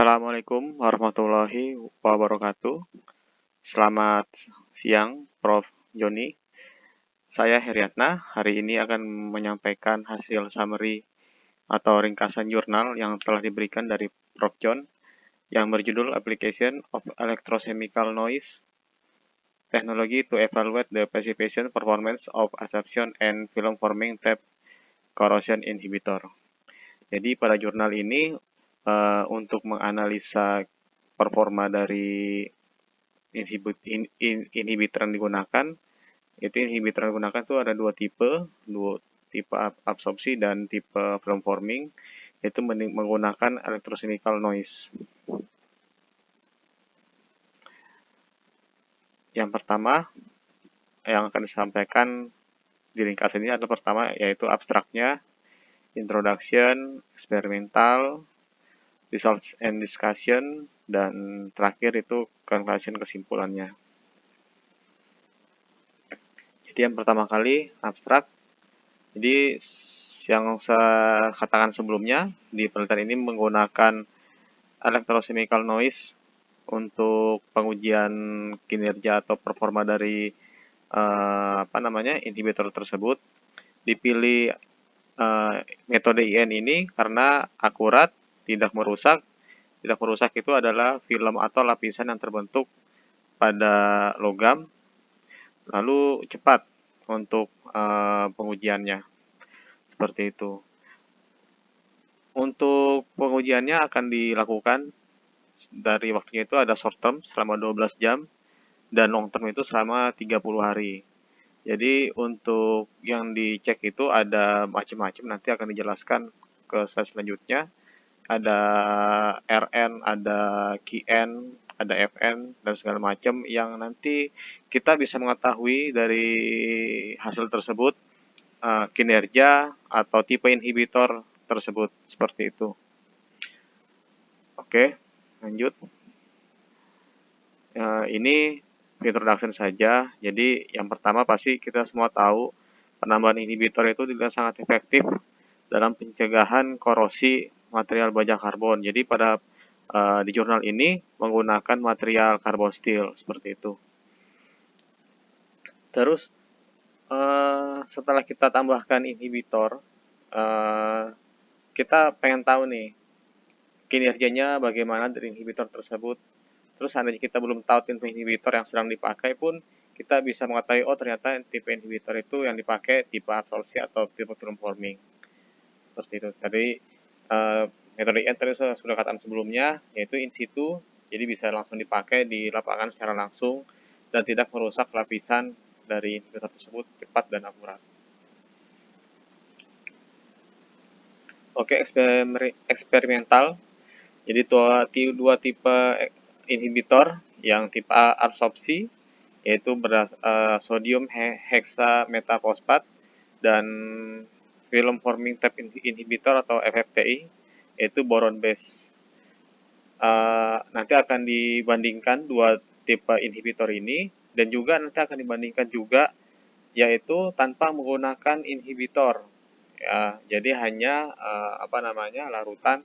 Assalamualaikum warahmatullahi wabarakatuh. Selamat siang, Prof. Joni. Saya Heriatna. Hari ini akan menyampaikan hasil summary atau ringkasan jurnal yang telah diberikan dari Prof. John yang berjudul Application of Electrochemical Noise Technology to Evaluate the Precipitation Performance of Adsorption and Film Forming Tape Corrosion Inhibitor. Jadi pada jurnal ini untuk menganalisa performa dari inhibitor yang digunakan, itu inhibitor yang digunakan itu ada dua tipe absorpsi dan tipe film forming, yaitu menggunakan electrochemical noise. Yang pertama yang akan disampaikan di ringkasan ini adalah pertama yaitu abstraknya, introduction, experimental, results and discussion, dan terakhir itu conclusion, kesimpulannya. Jadi yang pertama kali abstrak. Jadi yang saya katakan sebelumnya, di penelitian ini menggunakan electrochemical noise untuk pengujian kinerja atau performa dari inhibitor tersebut. Dipilih metode IN ini karena akurat, tidak merusak. Tidak merusak itu adalah film atau lapisan yang terbentuk pada logam, lalu cepat untuk pengujiannya. Seperti itu. Untuk pengujiannya akan dilakukan dari waktunya itu ada short term selama 12 jam dan long term itu selama 30 hari. Jadi untuk yang dicek itu ada macam-macam, nanti akan dijelaskan ke slide selanjutnya. Ada RN, ada QN, ada FN, dan segala macam yang nanti kita bisa mengetahui dari hasil tersebut kinerja atau tipe inhibitor tersebut, seperti itu. Oke, lanjut. Ini introduction saja. Jadi yang pertama pasti kita semua tahu penambahan inhibitor itu juga sangat efektif dalam pencegahan korosi material baja karbon. Jadi pada di jurnal ini menggunakan material carbon steel, seperti itu. Terus setelah kita tambahkan inhibitor, kita pengen tahu nih kinerjanya bagaimana dari inhibitor tersebut. Terus seandainya kita belum tahu tipe inhibitor yang sedang dipakai pun, kita bisa mengetahui, oh ternyata tipe inhibitor itu yang dipakai tipe absorpsi atau tipe film forming. Seperti itu. Tadi metode IN tadi sudah katakan sebelumnya, yaitu in situ, jadi bisa langsung dipakai di lapangan secara langsung dan tidak merusak lapisan dari inhibitor tersebut, cepat dan akurat. Oke, eksperimental. Jadi dua tipe inhibitor, yang tipe absorpsi yaitu sodium hexametafosfat dan film forming tape inhibitor atau FFTI yaitu boron base. Nanti akan dibandingkan dua tipe inhibitor ini, dan juga nanti akan dibandingkan juga yaitu tanpa menggunakan inhibitor. Ya, jadi hanya larutan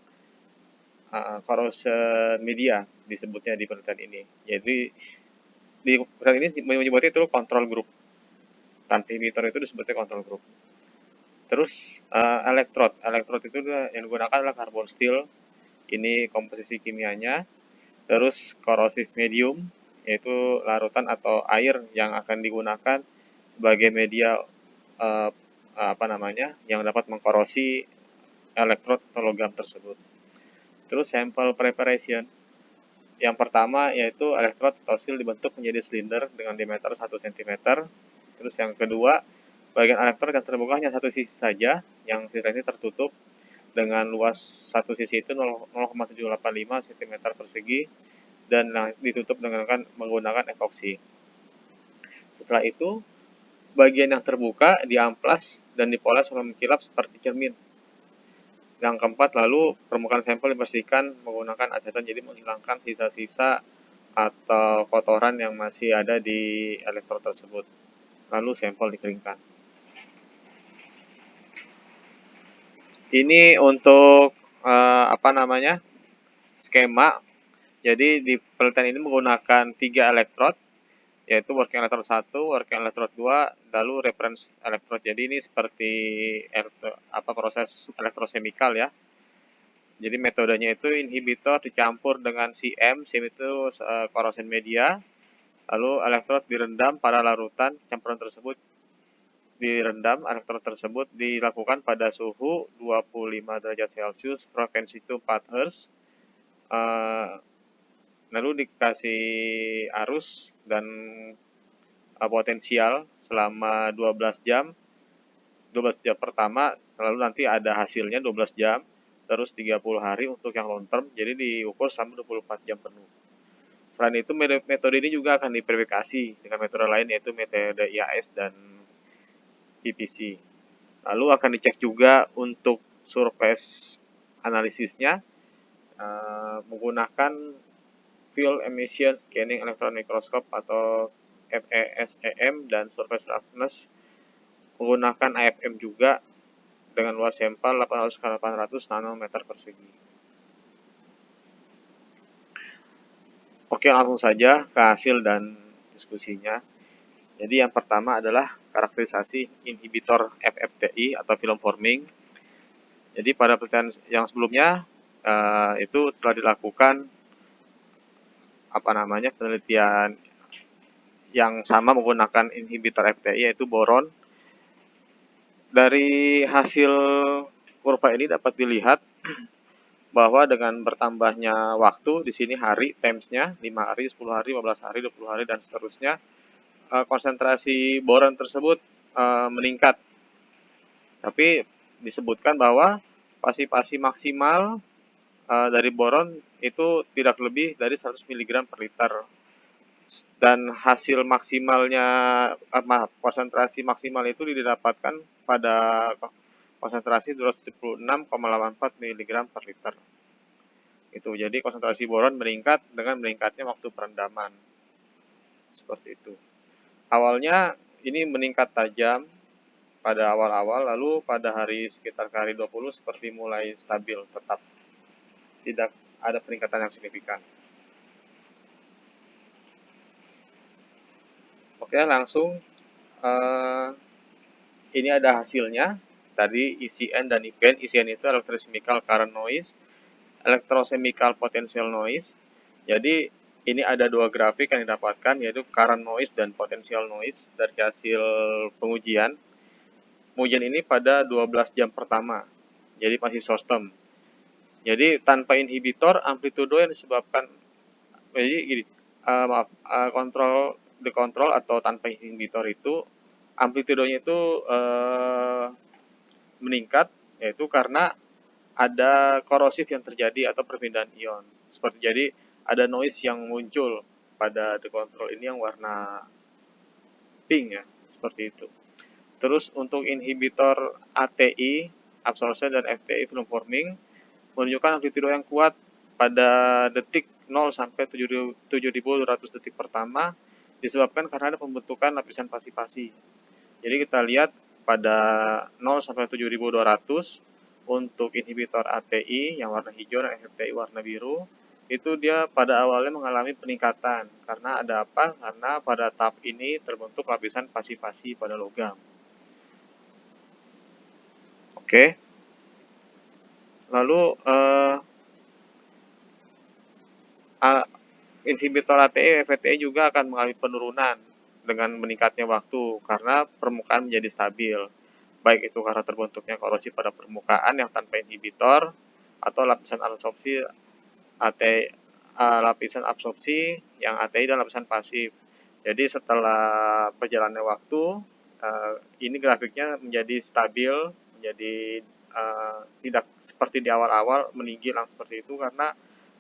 corrosion media disebutnya di penelitian ini. Jadi di penelitian ini menyebutnya itu control group. Tanpa inhibitor itu disebutnya control group. Terus elektrod itu yang digunakan adalah carbon steel. Ini komposisi kimianya. Terus corrosive medium, yaitu larutan atau air yang akan digunakan sebagai media yang dapat mengkorosi elektrod atau logam tersebut. Terus sample preparation. Yang pertama yaitu elektrod atau steel dibentuk menjadi silinder dengan diameter 1 cm. Terus yang kedua, bagian elektrod yang terbuka hanya satu sisi saja, yang sisanya tertutup dengan luas satu sisi itu 0,785 cm persegi dan ditutup menggunakan epoksi. Setelah itu, bagian yang terbuka diamplas dan dipoles sampai mengkilap seperti cermin. Yang keempat, lalu permukaan sampel dibersihkan menggunakan aseton, jadi menghilangkan sisa-sisa atau kotoran yang masih ada di elektrod tersebut. Lalu sampel dikeringkan. Ini untuk skema. Jadi di penelitian ini menggunakan 3 elektrod, yaitu working electrode 1, working electrode 2, lalu reference electrode. Jadi ini seperti proses elektrosemikal ya. Jadi metodenya itu inhibitor dicampur dengan CM itu corrosion media, lalu elektrod direndam pada larutan. Campuran tersebut direndam, elektrod tersebut dilakukan pada suhu 25 derajat Celcius, frekuensi itu 4 Hz, lalu dikasih arus dan potensial selama 12 jam pertama, lalu nanti ada hasilnya 12 jam, terus 30 hari untuk yang long term, jadi diukur selama 24 jam penuh. Selain itu, metode ini juga akan diverifikasi dengan metode lain, yaitu metode IAS dan PPC. Lalu akan dicek juga untuk surface analisisnya menggunakan field emission scanning electron microscope atau FESEM dan surface roughness menggunakan AFM juga dengan luas sampel 800 x 800 nanometer persegi. Oke, langsung saja ke hasil dan diskusinya. Jadi yang pertama adalah karakterisasi inhibitor FFTI atau film forming. Jadi pada penelitian yang sebelumnya itu telah dilakukan penelitian yang sama menggunakan inhibitor FTI yaitu boron. Dari hasil kurva ini dapat dilihat bahwa dengan bertambahnya waktu di sini hari times-nya 5 hari, 10 hari, 15 hari, 20 hari dan seterusnya, konsentrasi boron tersebut meningkat. Tapi disebutkan bahwa pasifasi maksimal dari boron itu tidak lebih dari 100 mg per liter. Dan hasil maksimalnya, konsentrasi maksimal itu didapatkan pada konsentrasi 276,84 mg per liter. Itu jadi konsentrasi boron meningkat dengan meningkatnya waktu perendaman. Seperti itu. Awalnya ini meningkat tajam pada awal-awal, lalu pada hari sekitar hari 20 seperti mulai stabil tetap. Tidak ada peningkatan yang signifikan. Oke, langsung ini ada hasilnya. Tadi ECN dan IPN. ECN itu electrochemical current noise, electrochemical potential noise. Jadi ini ada 2 grafik yang didapatkan, yaitu current noise dan potential noise dari hasil pengujian. Pengujian ini pada 12 jam pertama, jadi masih short term. Jadi tanpa inhibitor, amplitudo yang disebabkan, jadi gini, dikontrol atau tanpa inhibitor itu amplitudonya itu meningkat, yaitu karena ada korosif yang terjadi atau perpindahan ion. Seperti jadi ada noise yang muncul pada dikontrol ini yang warna pink ya, seperti itu. Terus untuk inhibitor ATI, absorption dan FTI film forming menunjukkan amplitudo yang kuat pada detik 0 sampai 7.200 detik pertama disebabkan karena ada pembentukan lapisan pasifasi. Jadi kita lihat pada 0 sampai 7.200 untuk inhibitor ATI yang warna hijau dan FTI warna biru, itu dia pada awalnya mengalami peningkatan. Karena ada apa? Karena pada tahap ini terbentuk lapisan pasifasi pada logam. Oke. Lalu inhibitor ATE, FTE juga akan mengalami penurunan dengan meningkatnya waktu karena permukaan menjadi stabil. Baik itu karena terbentuknya korosi pada permukaan yang tanpa inhibitor atau lapisan absorpsi lapisan absorpsi yang ATI dan lapisan pasif. Jadi setelah perjalannya waktu, ini grafiknya menjadi stabil, menjadi tidak seperti di awal-awal meninggi langsung seperti itu karena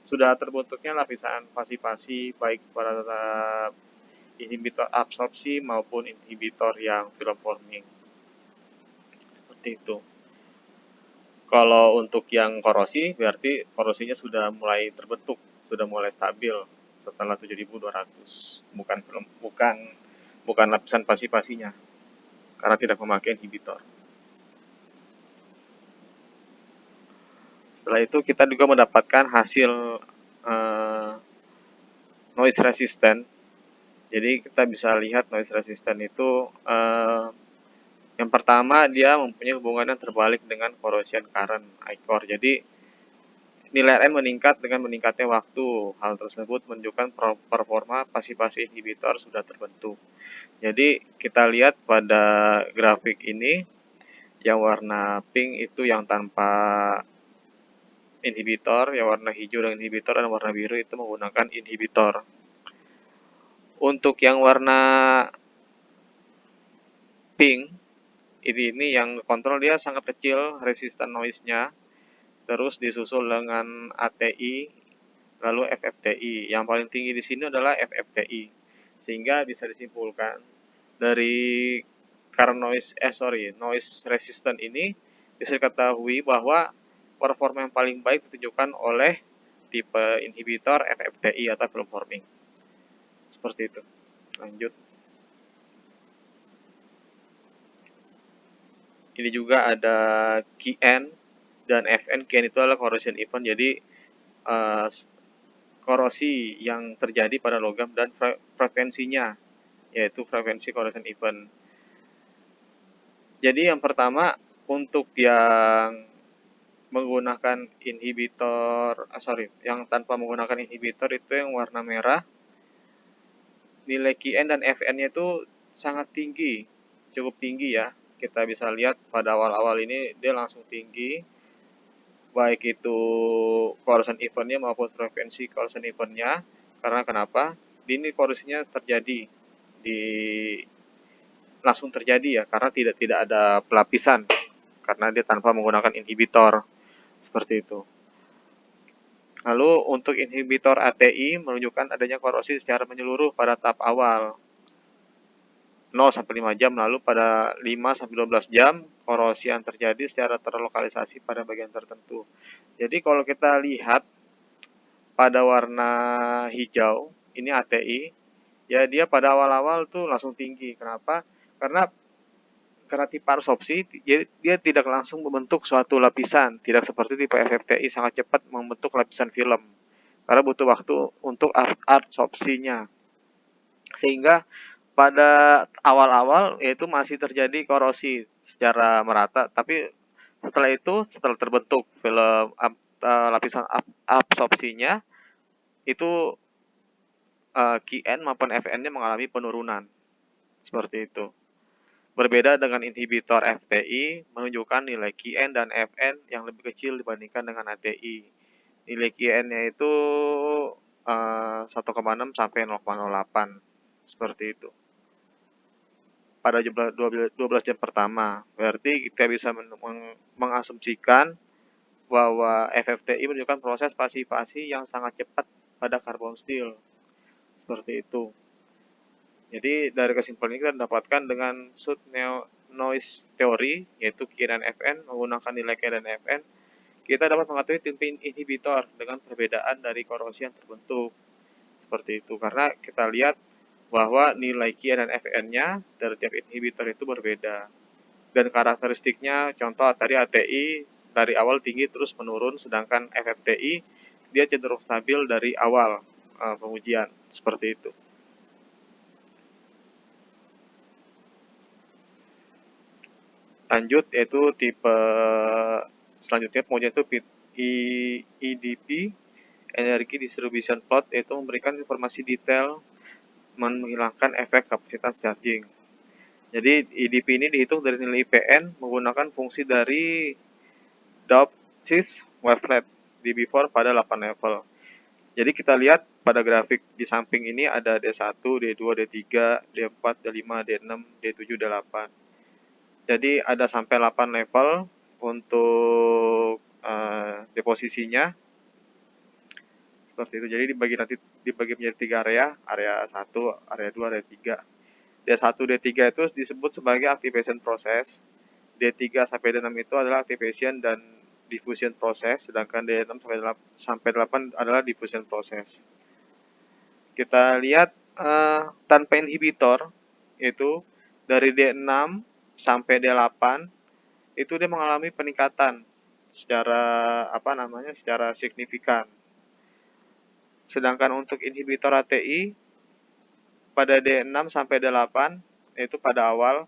sudah terbentuknya lapisan pasifasi baik pada inhibitor absorpsi maupun inhibitor yang film forming. Seperti itu. Kalau untuk yang korosi berarti korosinya sudah mulai terbentuk, sudah mulai stabil setelah 7.200. Bukan lapisan pasifasinya karena tidak memakai inhibitor. Setelah itu kita juga mendapatkan hasil noise resistant. Jadi kita bisa lihat noise resistant itu yang pertama dia mempunyai hubungan yang terbalik dengan corrosion current I-core. Jadi nilai Rn meningkat dengan meningkatnya waktu. Hal tersebut menunjukkan performa pasif-pasif inhibitor sudah terbentuk. Jadi kita lihat pada grafik ini yang warna pink itu yang tanpa inhibitor, yang warna hijau dengan inhibitor, dan warna biru itu menggunakan inhibitor. Untuk yang warna pink ini yang kontrol dia sangat kecil resistan noise-nya, terus disusul dengan ATI, lalu FFTI. Yang paling tinggi di sini adalah FFTI, sehingga bisa disimpulkan dari noise resistant ini bisa diketahui bahwa performa yang paling baik ditunjukkan oleh tipe inhibitor FFTI atau film forming. Seperti itu. Lanjut. Ini juga ada KN dan FN. KN itu adalah corrosion event. Jadi korosi yang terjadi pada logam dan frekuensinya, yaitu frekuensi corrosion event. Jadi yang pertama untuk yang menggunakan inhibitor, yang tanpa menggunakan inhibitor itu yang warna merah, nilai KN dan FN-nya itu sangat tinggi, cukup tinggi ya. Kita bisa lihat pada awal-awal ini dia langsung tinggi, baik itu corrosion event-nya maupun frekuensi corrosion event-nya. Karena kenapa? Ini korosinya langsung terjadi ya, karena tidak ada pelapisan, karena dia tanpa menggunakan inhibitor. Seperti itu. Lalu untuk inhibitor ATI menunjukkan adanya korosi secara menyeluruh pada tahap awal 0-5 jam, lalu pada 5-12 jam korosi yang terjadi secara terlokalisasi pada bagian tertentu. Jadi kalau kita lihat pada warna hijau, ini ATI, ya dia pada awal-awal tuh langsung tinggi. Kenapa? Karena tipe absorpsi dia tidak langsung membentuk suatu lapisan, tidak seperti tipe FFTI sangat cepat membentuk lapisan film, karena butuh waktu untuk absorpsinya. Sehingga pada awal-awal yaitu masih terjadi korosi secara merata, tapi setelah terbentuk film lapisan absorpsinya itu KN maupun FN-nya mengalami penurunan. Seperti itu. Berbeda dengan inhibitor FTI menunjukkan nilai KN dan FN yang lebih kecil dibandingkan dengan ATI. Nilai KN-nya itu 1,6 sampai 0,08. Seperti itu. Pada 12 jam pertama. Berarti kita bisa mengasumsikan bahwa FFTI menunjukkan proses pasifasi yang sangat cepat pada karbon steel. Seperti itu. Jadi dari kesimpulan ini kita dapatkan dengan Sud noise theory, yaitu Q dan Fn, menggunakan nilai Q dan Fn, kita dapat mengetahui tipe inhibitor dengan perbedaan dari korosi yang terbentuk. Seperti itu, karena kita lihat bahwa nilai Q dan Fn-nya dari tiap inhibitor itu berbeda. Dan karakteristiknya, contoh tadi ATI dari awal tinggi terus menurun, sedangkan FFTI dia cenderung stabil dari awal pengujian. Seperti itu. Lanjut yaitu tipe selanjutnya pengujian itu EDP, Energy Distribution Plot, yaitu memberikan informasi detail menghilangkan efek kapasitas charging. Jadi EDP ini dihitung dari nilai IPN menggunakan fungsi dari Dopsis wavelet DB4 pada 8 level. Jadi kita lihat pada grafik di samping ini ada D1, D2, D3, D4, D5, D6, D7, D8. Jadi ada sampai 8 level untuk deposisinya. Seperti itu. Jadi dibagi menjadi 3 area 1, area 2, area 3. D1, D3 itu disebut sebagai activation process. D3 sampai D6 itu adalah activation dan diffusion process, sedangkan D6 sampai 8 adalah diffusion process. Kita lihat tanpa inhibitor itu dari D6 sampai D8 itu dia mengalami peningkatan secara signifikan. Sedangkan untuk inhibitor ATI pada D6 sampai D8 yaitu pada awal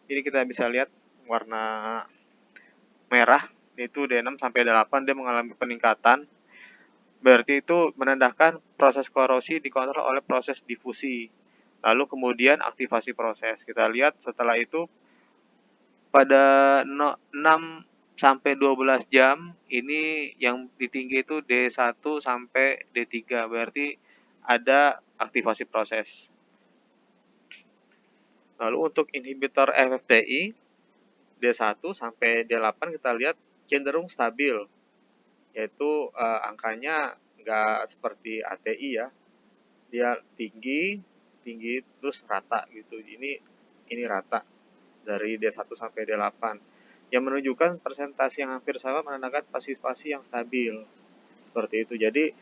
ini kita bisa lihat warna merah yaitu D6 sampai D8 dia mengalami peningkatan. Berarti itu menandakan proses korosi dikontrol oleh proses difusi. Lalu kemudian aktivasi proses. Kita lihat setelah itu pada 6 sampai 12 jam ini yang tinggi itu D1 sampai D3. Berarti ada aktivasi proses. Lalu untuk inhibitor FFTI D1 sampai D8 kita lihat cenderung stabil, yaitu angkanya nggak seperti ATI ya, dia tinggi terus rata gitu. Ini rata dari D1 sampai D8 yang menunjukkan persentase yang hampir sama, menandakan pasifasi yang stabil seperti itu. Jadi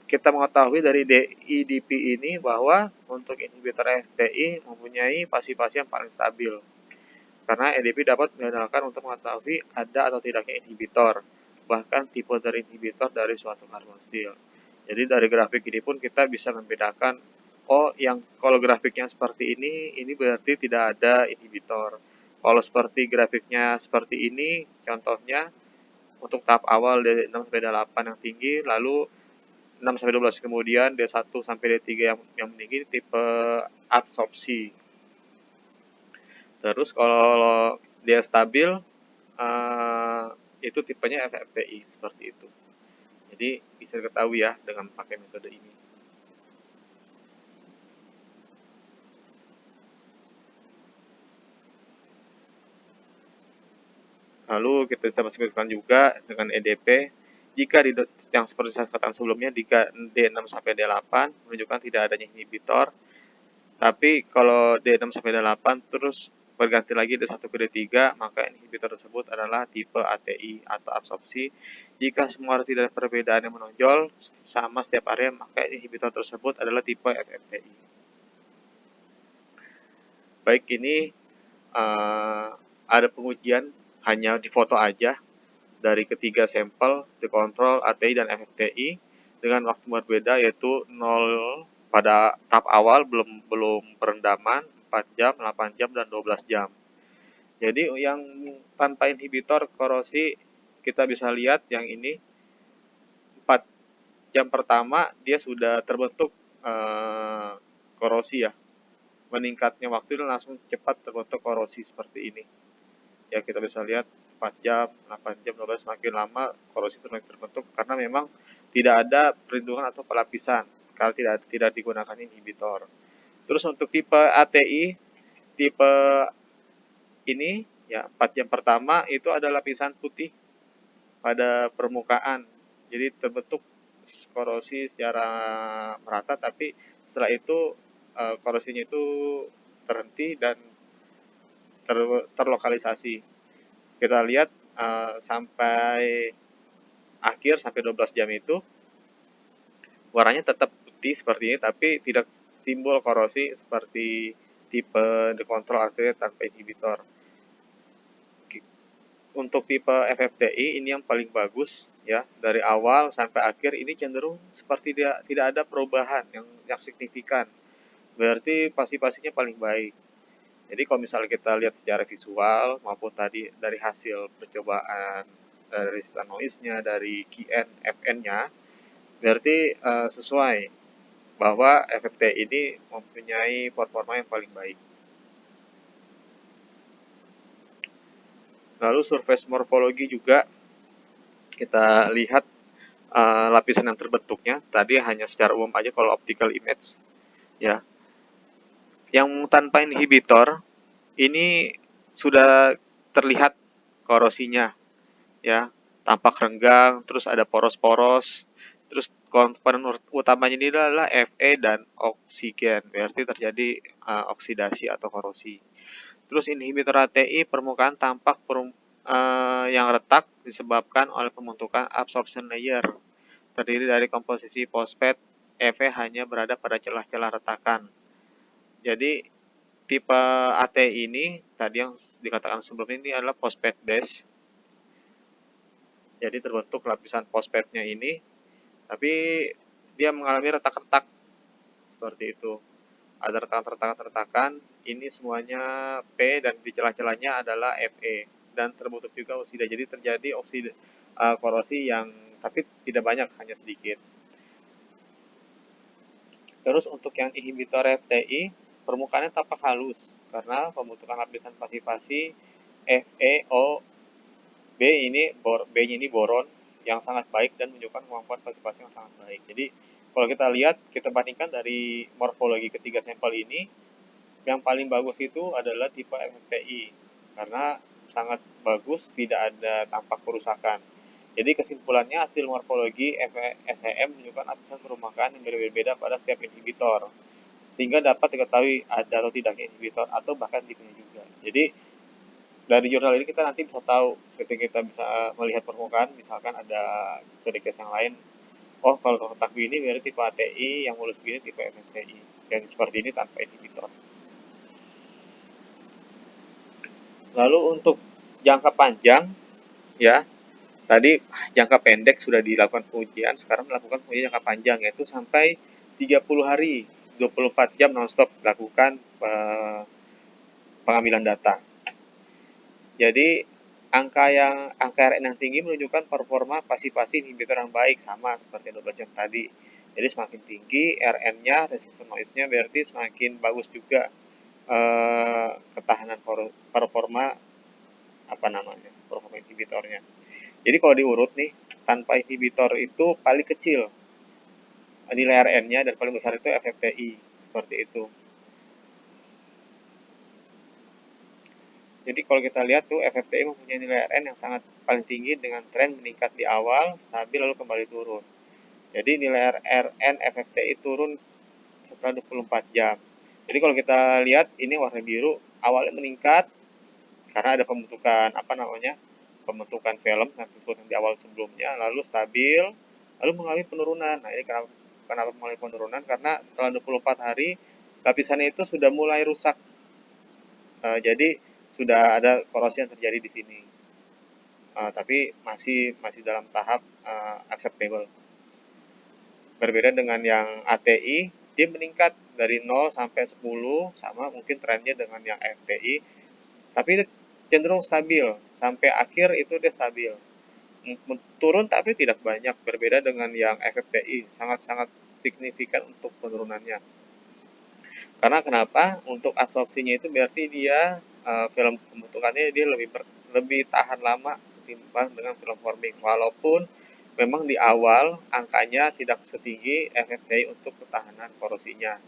kita mengetahui dari IDP ini bahwa untuk inhibitor FTI mempunyai pasifasi yang paling stabil. Karena EDP dapat mengandalkan untuk mengetahui ada atau tidaknya inhibitor, bahkan tipe dari inhibitor dari suatu karbonsil. Jadi dari grafik ini pun kita bisa membedakan, oh yang kalau grafiknya seperti ini berarti tidak ada inhibitor. Kalau seperti grafiknya seperti ini, contohnya untuk tahap awal dari 6 sampai 8 yang tinggi, lalu 6 sampai 12 kemudian D1 sampai D3 yang tinggi tipe absorpsi. Terus kalau dia stabil itu tipenya FFTI seperti itu. Jadi bisa diketahui ya dengan pakai metode ini. Lalu kita bisa sebutkan juga dengan EDP, jika yang seperti saya katakan sebelumnya, jika D6 sampai D8 menunjukkan tidak adanya inhibitor, tapi kalau D6 sampai D8 terus berganti lagi D1 ke D3, maka inhibitor tersebut adalah tipe ATI atau absorpsi. Jika semua tidak ada perbedaan yang menonjol sama setiap area, maka inhibitor tersebut adalah tipe FFTI. Baik, ini ada pengujian hanya di foto aja dari ketiga sampel dikontrol ATI dan FFTI dengan waktu berbeda, yaitu 0 pada tahap awal belum perendaman 4 jam, 8 jam dan 12 jam. Jadi yang tanpa inhibitor korosi kita bisa lihat yang ini 4 jam pertama dia sudah terbentuk korosi ya. Meningkatnya waktu itu langsung cepat terbentuk korosi seperti ini. Ya kita bisa lihat 4 jam, 8 jam, 12 semakin lama korosi terbentuk karena memang tidak ada perlindungan atau pelapisan karena tidak digunakan inhibitor. Terus untuk tipe ATI, tipe ini ya 4 jam pertama itu ada lapisan putih pada permukaan. Jadi terbentuk korosi secara merata, tapi setelah itu korosinya itu terhenti dan terlokalisasi. Kita lihat sampai akhir, sampai 12 jam itu warnanya tetap putih seperti ini, tapi tidak timbul korosi seperti tipe dikontrol ATI tanpa inhibitor. Untuk tipe FFTI ini yang paling bagus ya, dari awal sampai akhir ini cenderung seperti tidak ada perubahan yang signifikan. Berarti pasifasinya paling baik. Jadi kalau misalnya kita lihat secara visual maupun tadi dari hasil percobaan dari noise-nya, dari QN, FN-nya, berarti sesuai bahwa FFT ini mempunyai performa yang paling baik. Lalu surface morfologi juga kita lihat lapisan yang terbentuknya. Tadi hanya secara umum aja kalau optical image ya. Yang tanpa inhibitor ini sudah terlihat korosinya ya, tampak renggang, terus ada poros-poros, terus komponen utamanya ini adalah Fe dan oksigen, berarti terjadi oksidasi atau korosi. Terus inhibitor ATI permukaan tampak yang retak disebabkan oleh pembentukan absorption layer, terdiri dari komposisi fosfat. Fe hanya berada pada celah-celah retakan. Jadi tipe ATI ini tadi yang dikatakan sebelum ini adalah fosfat base. Jadi terbentuk lapisan fosfatnya ini, tapi dia mengalami retak-retak seperti itu. Ada retakan-retakan, ini semuanya P dan di celah-celahnya adalah Fe dan terbentuk juga oksida. Jadi terjadi oksida korosi yang tapi tidak banyak, hanya sedikit. Terus untuk yang inhibitor FTI, permukaannya tampak halus karena pembentukan lapisan pasif-pasif FeO B ini B-nya ini boron yang sangat baik dan menunjukkan kemampuan pasif-pasif yang sangat baik. Jadi kalau kita lihat, kita bandingkan dari morfologi ketiga sampel ini, yang paling bagus itu adalah tipe FFPI karena sangat bagus, tidak ada tampak kerusakan. Jadi kesimpulannya hasil morfologi SEM menunjukkan lapisan permukaan yang berbeda pada setiap inhibitor, sehingga dapat diketahui ada atau tidaknya inhibitor atau bahkan tipenya juga. Jadi dari jurnal ini kita nanti bisa tahu ketika kita bisa melihat permukaan, misalkan ada sedikit yang lain, oh kalau kotak ini berarti tipe ATI, yang mulus begini tipe FFPI, dan seperti ini tanpa inhibitor. Lalu untuk jangka panjang, ya, tadi jangka pendek sudah dilakukan pengujian, sekarang melakukan pengujian jangka panjang, yaitu sampai 30 hari, 24 jam nonstop dilakukan pengambilan data. Jadi angka RN yang tinggi menunjukkan performa pasif-pasif inhibitor yang baik, sama seperti 12 jam tadi. Jadi semakin tinggi RN-nya, resistance noise-nya, berarti semakin bagus juga ketahanan performa performa inhibitornya. Jadi kalau diurut nih, tanpa inhibitor itu paling kecil nilai RN-nya dan paling besar itu FFPI, seperti itu. Jadi kalau kita lihat tuh FFPI mempunyai nilai RN yang sangat paling tinggi dengan tren meningkat di awal, stabil lalu kembali turun. Jadi nilai RN FFPI turun setelah 24 jam. Jadi kalau kita lihat ini warna biru, awalnya meningkat karena ada pembentukan pembentukan film yang disebut di awal sebelumnya, lalu stabil, lalu mengalami penurunan. Nah, ini kenapa mengalami penurunan? Karena setelah 24 hari lapisannya itu sudah mulai rusak. Jadi sudah ada korosi yang terjadi di sini. Tapi masih dalam tahap acceptable. Berbeda dengan yang ATI, dia meningkat dari 0 sampai 10, sama mungkin trennya dengan yang FTI, tapi cenderung stabil sampai akhir itu dia stabil. Turun tapi tidak banyak, berbeda dengan yang FFPI, sangat-sangat signifikan untuk penurunannya. Karena kenapa? Untuk absorpsinya itu berarti dia film pembentukannya dia lebih tahan lama ketimbang dengan film forming, walaupun memang di awal angkanya tidak setinggi FFPI untuk ketahanan korosinya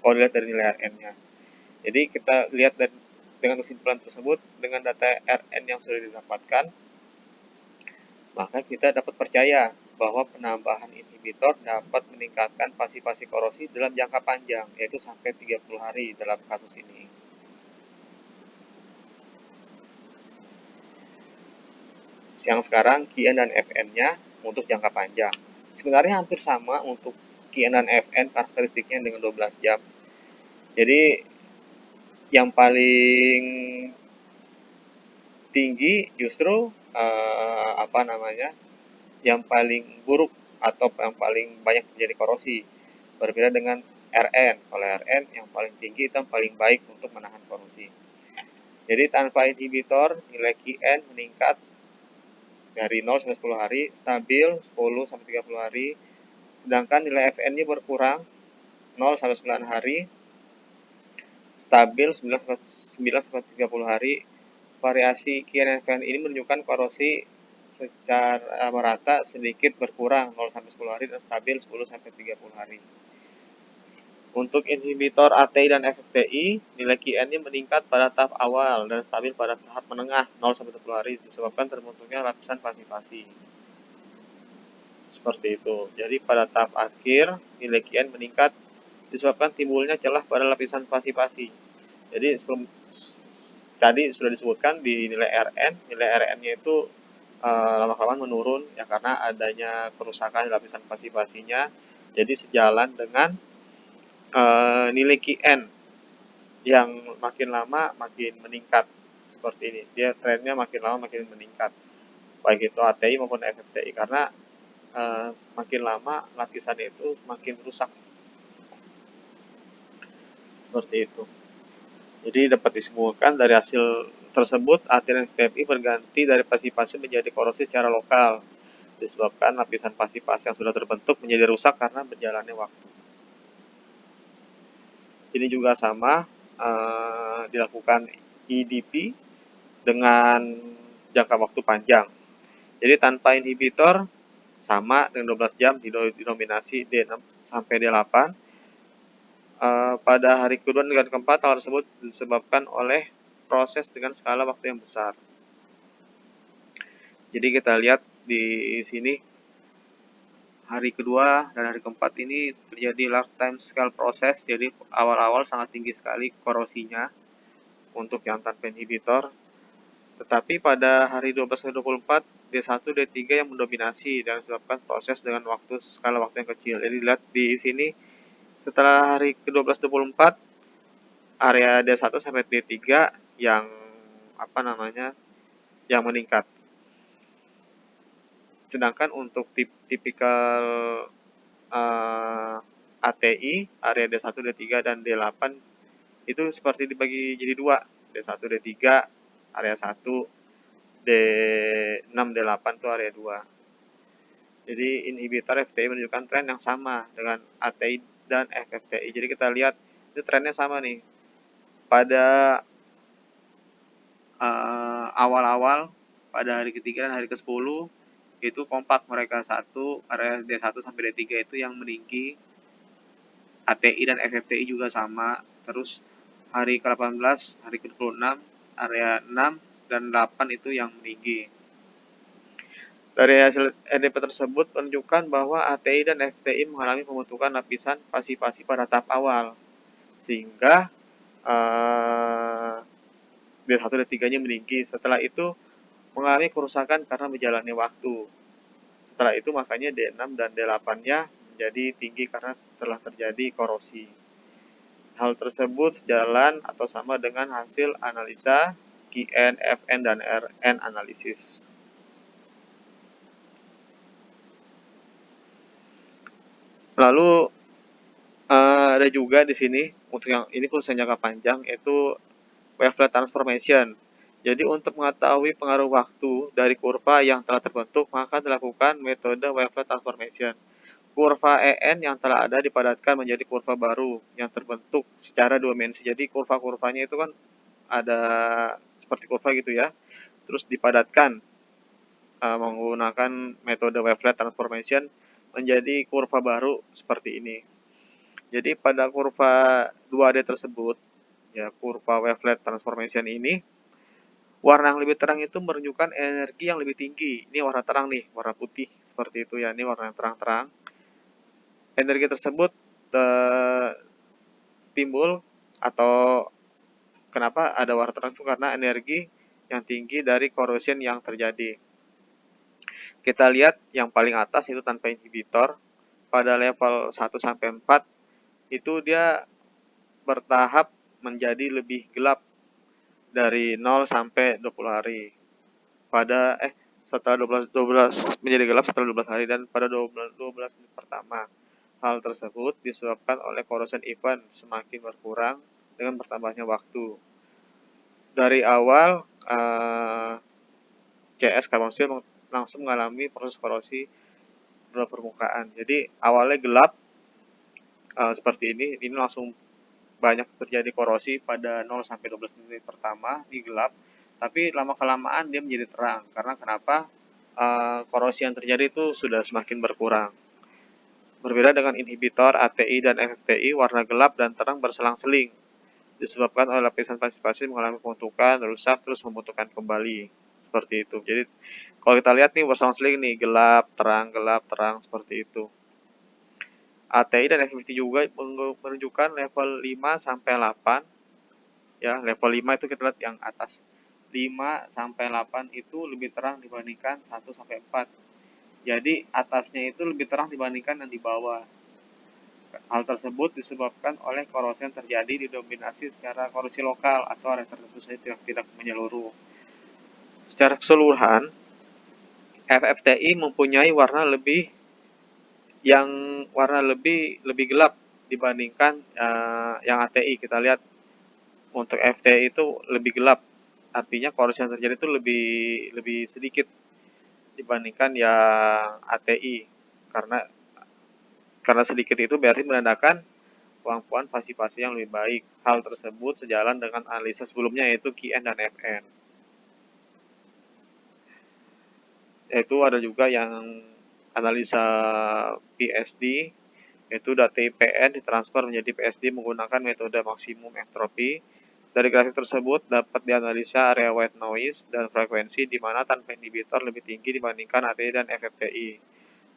kalau dilihat dari nilai RN-nya. Jadi kita lihat dengan kesimpulan tersebut, dengan data RN yang sudah didapatkan, maka kita dapat percaya bahwa penambahan inhibitor dapat meningkatkan pasif-pasif korosi dalam jangka panjang, yaitu sampai 30 hari dalam kasus ini. Yang sekarang QN dan FN-nya untuk jangka panjang. Sebenarnya hampir sama untuk QN dan FN karakteristiknya dengan 12 jam. Jadi yang paling tinggi justru yang paling buruk atau yang paling banyak terjadi korosi, berbeda dengan RN. Kalau RN yang paling tinggi itu yang paling baik untuk menahan korosi. Jadi tanpa inhibitor nilai QN meningkat dari 0 sampai 10 hari, stabil 10 sampai 30 hari, sedangkan nilai FN-nya berkurang 0 sampai 9 hari, stabil 9 sampai 30 hari. Variasi QN FN ini menunjukkan korosi secara merata sedikit berkurang 0 sampai 10 hari dan stabil 10 sampai 30 hari. Untuk inhibitor ATI dan FFPI, nilai QN-nya meningkat pada tahap awal dan stabil pada tahap menengah 0 sampai 30 hari disebabkan terbentuknya lapisan pasif-pasif. Seperti itu. Jadi pada tahap akhir nilai QN meningkat disebabkan timbulnya celah pada lapisan pasif-pasif. Jadi tadi sudah disebutkan di nilai RN-nya itu lama-kelamaan menurun ya karena adanya kerusakan di lapisan pasif-pasifnya. Jadi sejalan dengan nilai QN yang makin lama makin meningkat seperti ini. Dia trennya makin lama makin meningkat. baik itu ATI maupun FFTI, karena makin lama lapisan itu makin rusak, seperti itu. Jadi dapat disimpulkan dari hasil tersebut, ATI dan FFTI berganti dari pasif-pasif menjadi korosi secara lokal, disebabkan lapisan pasif-pasif yang sudah terbentuk menjadi rusak karena berjalannya waktu. Ini juga sama, dilakukan EDP dengan jangka waktu panjang. Jadi tanpa inhibitor sama dengan 12 jam dinominasi D6 sampai D8. Pada hari kedua dan keempat, hal tersebut disebabkan oleh proses dengan skala waktu yang besar. Jadi kita lihat di sini, hari kedua dan hari keempat ini terjadi large time scale proses, jadi awal-awal sangat tinggi sekali korosinya untuk yang tanpa inhibitor. Tetapi pada hari 12 dan 24, D1, D3 yang mendominasi dan disebabkan proses dengan skala waktu yang kecil. Jadi lihat di sini, setelah hari ke-12 24, area D1 sampai D3 yang yang meningkat. Sedangkan untuk tipikal ATI, area D1, D3 dan D8 itu seperti dibagi jadi dua, D1, D3 area 1, D6, D8 itu area 2. Jadi inhibitor FTI menunjukkan tren yang sama dengan ATI dan FFTI. Jadi kita lihat itu trennya sama nih. Pada awal-awal, pada hari ketiga dan hari ke-10 itu kompak mereka, area D1 sampai D3 itu yang meninggi, ATI dan FFTI juga sama. Terus hari ke-18, hari ke-26, area 6 dan 8 itu yang meninggi. Dari hasil EDP tersebut menunjukkan bahwa ATI dan FTI mengalami pembentukan lapisan pasif-pasif pada tahap awal, sehingga D1 dan D3-nya meninggi. Setelah itu mengalami kerusakan karena berjalannya waktu. Setelah itu makanya D6 dan D8-nya menjadi tinggi karena setelah terjadi korosi. Hal tersebut sejalan atau sama dengan hasil analisa QN, FN, dan RN analisis. Lalu ada juga di sini untuk yang ini khusus jangka panjang, yaitu wavelet transformation. Jadi untuk mengetahui pengaruh waktu dari kurva yang telah terbentuk, maka dilakukan metode wavelet transformation. Kurva EN yang telah ada dipadatkan menjadi kurva baru yang terbentuk secara dua dimensi. Jadi kurva-kurvanya itu kan ada seperti kurva gitu ya, terus dipadatkan menggunakan metode wavelet transformation menjadi kurva baru seperti ini. Jadi pada kurva 2D tersebut, ya kurva wavelet transformation ini, warna yang lebih terang itu menunjukkan energi yang lebih tinggi. Ini warna terang nih, warna putih seperti itu ya, ini warna yang terang-terang. Energi tersebut timbul atau kenapa ada warna terang itu karena energi yang tinggi dari corrosion yang terjadi. Kita lihat yang paling atas itu tanpa inhibitor. Pada level 1 sampai 4 itu dia bertahap menjadi lebih gelap dari 0 sampai 20 hari. Setelah 12 menjadi gelap setelah 12 hari dan pada 12 menit pertama. Hal tersebut disebabkan oleh corrosion event semakin berkurang dengan bertambahnya waktu. Dari awal CS carbon steel langsung mengalami proses korosi permukaan. Jadi awalnya gelap seperti ini langsung banyak terjadi korosi pada 0 sampai 12 menit pertama di gelap, tapi lama-kelamaan dia menjadi terang. Karena kenapa? Korosi yang terjadi itu sudah semakin berkurang. Berbeda dengan inhibitor ATI dan FFTI, warna gelap dan terang berselang-seling, disebabkan oleh lapisan pasif-pasif mengalami pembentukan, rusak, terus membentukkan kembali. Seperti itu. Jadi kalau kita lihat nih berselang-seling nih, gelap, terang, seperti itu. ATI dan FFT juga menunjukkan level 5 sampai 8. Ya, level 5 itu kita lihat yang atas. 5 sampai 8 itu lebih terang dibandingkan 1 sampai 4. Jadi atasnya itu lebih terang dibandingkan yang di bawah. Hal tersebut disebabkan oleh korosi yang terjadi didominasi secara korosi lokal atau area tertentu saja yang tidak menyeluruh. Secara keseluruhan, FFTI mempunyai warna lebih gelap dibandingkan yang ATI. Kita lihat untuk FTI itu lebih gelap, artinya korupsi yang terjadi itu lebih sedikit dibandingkan yang ATI, karena sedikit itu berarti menandakan kemampuan pasif-pasif yang lebih baik. Hal tersebut sejalan dengan analisa sebelumnya, yaitu QN dan FN. Yaitu ada juga yang analisa PSD, yaitu data IPN ditransfer menjadi PSD menggunakan metode maksimum entropi. Dari grafik tersebut dapat dianalisa area white noise dan frekuensi di mana tanpa inhibitor lebih tinggi dibandingkan ATI dan FFTI.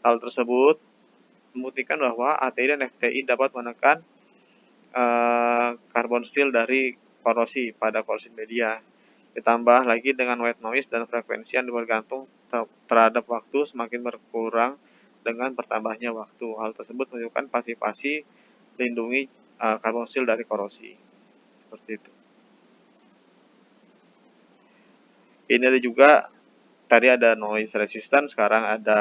Hal tersebut membuktikan bahwa ATI dan FTI dapat menekan carbon steel dari korosi pada korosi media. Ditambah lagi dengan white noise dan frekuensi yang bergantung terhadap waktu semakin berkurang dengan bertambahnya waktu. Hal tersebut menunjukkan pasif-pasif melindungi carbon steel dari korosi. Seperti itu. Ini ada juga, tadi ada noise resistant, sekarang ada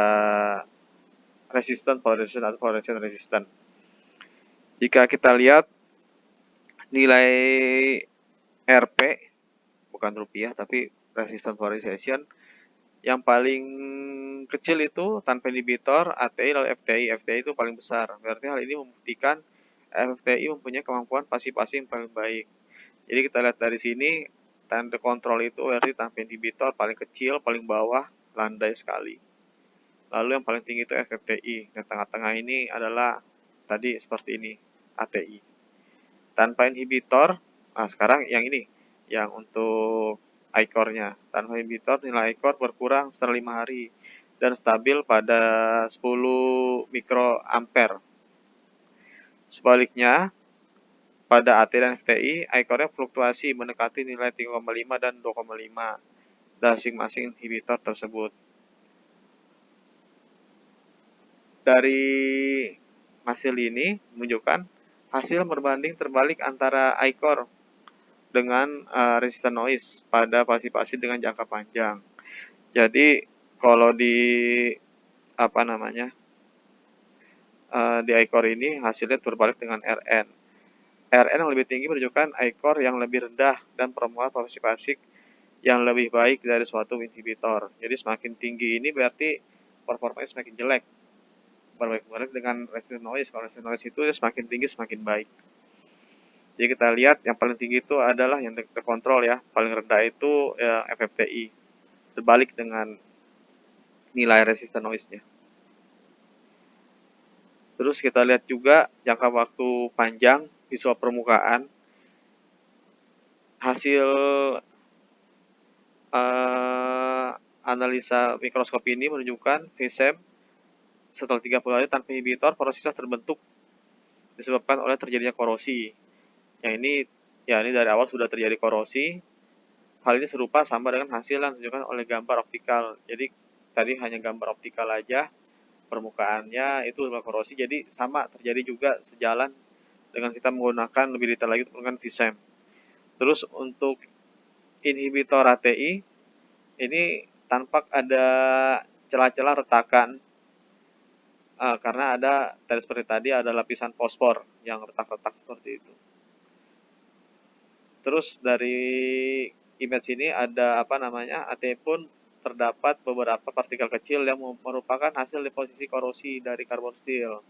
resistant polarization atau polarization resistant. Jika kita lihat nilai RP, bukan rupiah, tapi resistant polarization, yang paling kecil itu tanpa inhibitor, ATI lalu FTI. FTI itu paling besar. Berarti hal ini membuktikan FTI mempunyai kemampuan pasif-pasif yang paling baik. Jadi kita lihat dari sini, tanda kontrol itu berarti tanpa inhibitor paling kecil, paling bawah, landai sekali. Lalu yang paling tinggi itu FFTI. Yang tengah-tengah ini adalah tadi seperti ini, ATI. Tanpa inhibitor, nah sekarang yang ini, yang untuk ICOR-nya. Tanpa inhibitor nilai ICOR berkurang setelah 5 hari dan stabil pada 10 mikroampere. Sebaliknya, pada AT dan FTI, ICOR-nya fluktuasi mendekati nilai 3,5 dan 2,5 masing-masing inhibitor tersebut. Dari hasil ini menunjukkan hasil berbanding terbalik antara ICOR dengan resistant noise pada pasif-pasif dengan jangka panjang. Jadi kalau di di ICOR ini hasilnya berbalik dengan RN. RN yang lebih tinggi menunjukkan ICOR yang lebih rendah dan permukaan pasif-pasif yang lebih baik dari suatu inhibitor. Jadi semakin tinggi ini berarti performanya semakin jelek. Berbalik dengan resistant noise. Kalau resistant noise itu semakin tinggi semakin baik. Jadi kita lihat yang paling tinggi itu adalah yang terkontrol ya. Paling rendah itu ya, FFTI. Terbalik dengan nilai resistant noise-nya. Terus kita lihat juga jangka waktu panjang visual permukaan. Hasil analisa mikroskop ini menunjukkan VSEM setelah 30 hari tanpa inhibitor porositas terbentuk disebabkan oleh terjadinya korosi. Yang ini dari awal sudah terjadi korosi. Hal ini serupa sama dengan hasil yang ditunjukkan oleh gambar optikal. Jadi tadi hanya gambar optikal aja, permukaannya itu korosi, jadi sama terjadi juga sejalan dengan kita menggunakan lebih detail lagi menggunakan VSEM. Terus untuk inhibitor ATI ini tampak ada celah-celah retakan karena ada seperti tadi ada lapisan fosfor yang retak-retak seperti itu. Terus dari image ini ada ATI pun terdapat beberapa partikel kecil yang merupakan hasil deposisi korosi dari karbon steel.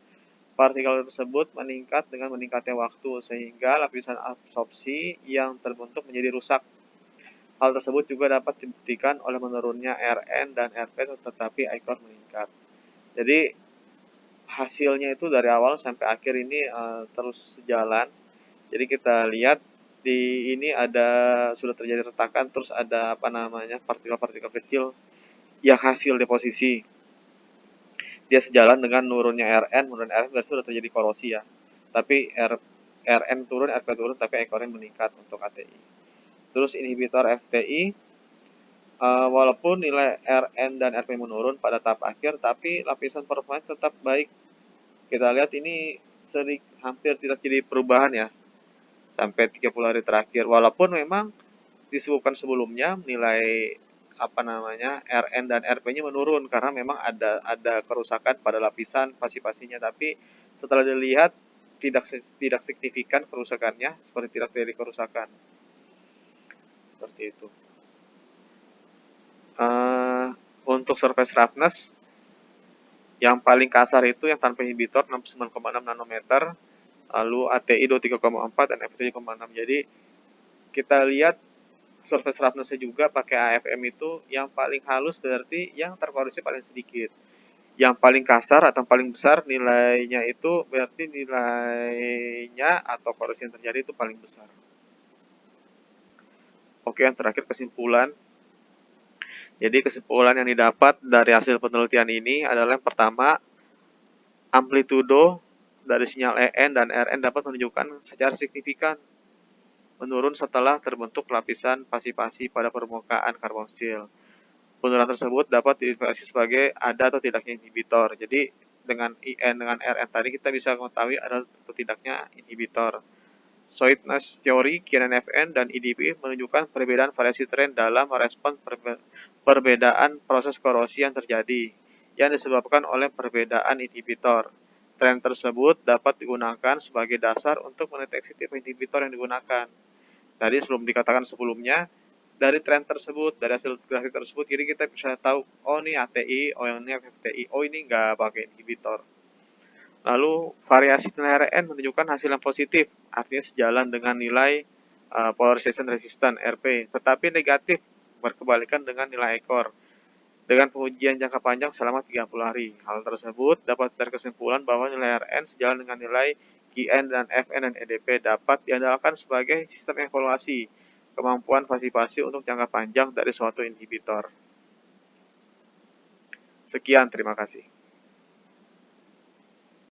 Partikel tersebut meningkat dengan meningkatnya waktu sehingga lapisan absorpsi yang terbentuk menjadi rusak. Hal tersebut juga dapat dibuktikan oleh menurunnya RN dan RP tetapi ICOR meningkat. Jadi hasilnya itu dari awal sampai akhir ini terus sejalan. Jadi kita lihat di ini sudah terjadi retakan, terus ada partikel-partikel kecil yang hasil deposisi. Dia sejalan dengan menurunnya RN berarti sudah terjadi korosi ya. Tapi RN turun, RP turun, tapi ICOR-nya meningkat untuk ATI. Terus inhibitor FTI, walaupun nilai RN dan RP menurun pada tahap akhir, tapi lapisan performa tetap baik. Kita lihat ini hampir tidak jadi perubahan ya, sampai 30 hari terakhir. Walaupun memang disebutkan sebelumnya nilai Rn dan Rp-nya menurun karena memang ada kerusakan pada lapisan pasi-pasinya, tapi setelah dilihat tidak signifikan kerusakannya, seperti tidak terjadi kerusakan. Seperti itu. Untuk surface roughness yang paling kasar itu yang tanpa inhibitor 69,6 nanometer, lalu ATI 23,4 dan FT 7,6. Jadi kita lihat surface roughness-nya juga pakai AFM itu yang paling halus berarti yang terkorosif paling sedikit. Yang paling kasar atau paling besar nilainya itu berarti nilainya atau korosi yang terjadi itu paling besar. Oke, yang terakhir kesimpulan. Jadi kesimpulan yang didapat dari hasil penelitian ini adalah yang pertama, amplitudo dari sinyal EN dan RN dapat menunjukkan secara signifikan menurun setelah terbentuk lapisan pasi-pasi pada permukaan karbonsil. Penurunan tersebut dapat diidentifikasi sebagai ada atau tidaknya inhibitor. Jadi dengan IN dengan RN tadi kita bisa mengetahui ada atau tidaknya inhibitor. Soitness teori, KNFN, dan IDP menunjukkan perbedaan variasi tren dalam merespons perbedaan proses korosi yang terjadi, yang disebabkan oleh perbedaan inhibitor. Tren tersebut dapat digunakan sebagai dasar untuk mendeteksi tipe inhibitor yang digunakan. Tadi sebelum dikatakan sebelumnya, dari tren tersebut, dari hasil grafik tersebut, jadi kita bisa tahu, oh ini ATI, oh yang ini FTI, oh ini nggak pakai inhibitor. Lalu variasi nilai RN menunjukkan hasil yang positif, artinya sejalan dengan nilai polarization resistant RP, tetapi negatif berkebalikan dengan nilai ekor dengan pengujian jangka panjang selama 30 hari. Hal tersebut dapat terkesimpulan bahwa nilai RN sejalan dengan nilai QN dan FN dan EDP dapat diandalkan sebagai sistem evaluasi kemampuan pasi-pasi untuk jangka panjang dari suatu inhibitor. Sekian, terima kasih.